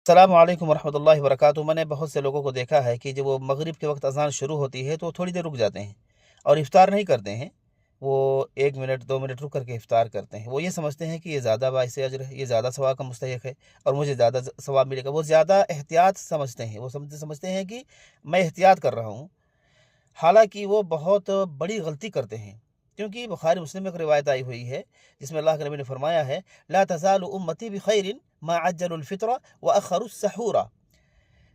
السلام علیکم ورحمۃ اللہ وبرکاتہ۔ میں نے بہت سے لوگوں کو دیکھا ہے کہ جب وہ مغرب کے وقت اذان شروع ہوتی ہے تو وہ تھوڑی دیر رک جاتے ہیں اور افطار نہیں کرتے ہیں۔ وہ 1 منٹ 2 منٹ رک کر کے افطار کرتے ہیں۔ وہ یہ سمجھتے ہیں کہ یہ زیادہ باعث اجر ہے، یہ زیادہ ثواب کا مستحق ہے اور مجھے زیادہ ثواب ملے گا۔ وہ زیادہ احتیاط سمجھتے ہیں، وہ سمجھتے ہیں کہ میں احتیاط کر رہا ہوں، حالانکہ وہ بہت بڑی غلطی کرتے ہیں۔ کیونکہ بخاری مسلم میں ایک روایت آئی ہوئی ہے جس میں اللہ کے نبی نے فرمایا ہے، لا تزال امتی بخیر ما عجل الفطر واخر السحور۔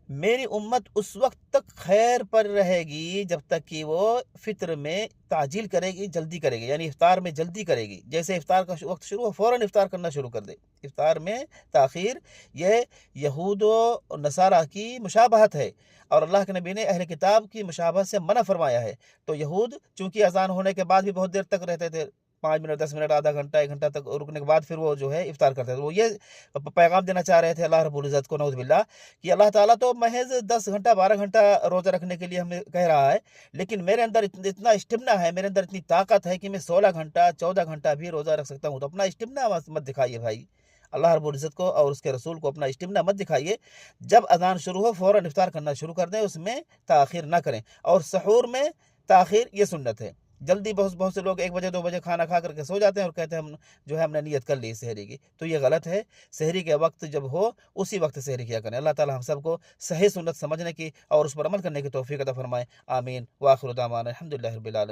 میری امت اس وقت تک خیر پر رہے گی جب تک کہ وہ فطر میں تعجیل کرے گی، جلدی کرے گی، یعنی افطار میں جلدی کرے گی۔ جیسے افطار کا وقت شروع ہو فوراً افطار کرنا شروع کر دے۔ افطار میں تاخیر یہ یہود و نصارہ کی مشابہت ہے، اور اللہ کے نبی نے اہل کتاب کی مشابہت سے منع فرمایا ہے۔ تو یہود چونکہ اذان ہونے کے بعد بھی بہت دیر تک رہتے تھے، 5 منٹ 10 منٹ آدھا گھنٹہ 1 گھنٹہ تک رکنے کے بعد پھر وہ جو ہے افطار کرتے تھے۔ وہ یہ پیغام دینا چاہ رہے تھے اللہ رب العزت کو، نعوذ باللہ، کہ اللہ تعالیٰ تو محض 10 گھنٹہ 12 گھنٹہ روزہ رکھنے کے لیے ہمیں کہہ رہا ہے، لیکن میرے اندر اتنا اسٹمنا ہے، میرے اندر اتنی طاقت ہے کہ میں 16 گھنٹہ 14 گھنٹہ بھی روزہ رکھ سکتا ہوں۔ تو اپنا اسٹمنا مت دکھائیے بھائی، اللہ رب العزت کو اور اس کے رسول کو اپنا اسٹمنا مت دکھائیے۔ جب اذان شروع ہو فوراً افطار کرنا شروع کر دیں، اس میں تاخیر نہ کریں۔ اور سحور میں تاخیر یہ سنت ہے۔ جلدی بہت سے لوگ 1 بجے 2 بجے کھانا کھا کر کے سو جاتے ہیں اور کہتے ہیں ہم نے نیت کر لی سحری کی، تو یہ غلط ہے۔ سحری کے وقت جب ہو اسی وقت سحری کیا کریں۔ اللہ تعالی ہم سب کو صحیح سنت سمجھنے کی اور اس پر عمل کرنے کی توفیق عطا فرمائے، آمین۔ وآخر دعوانا الحمدللہ رب العالمین۔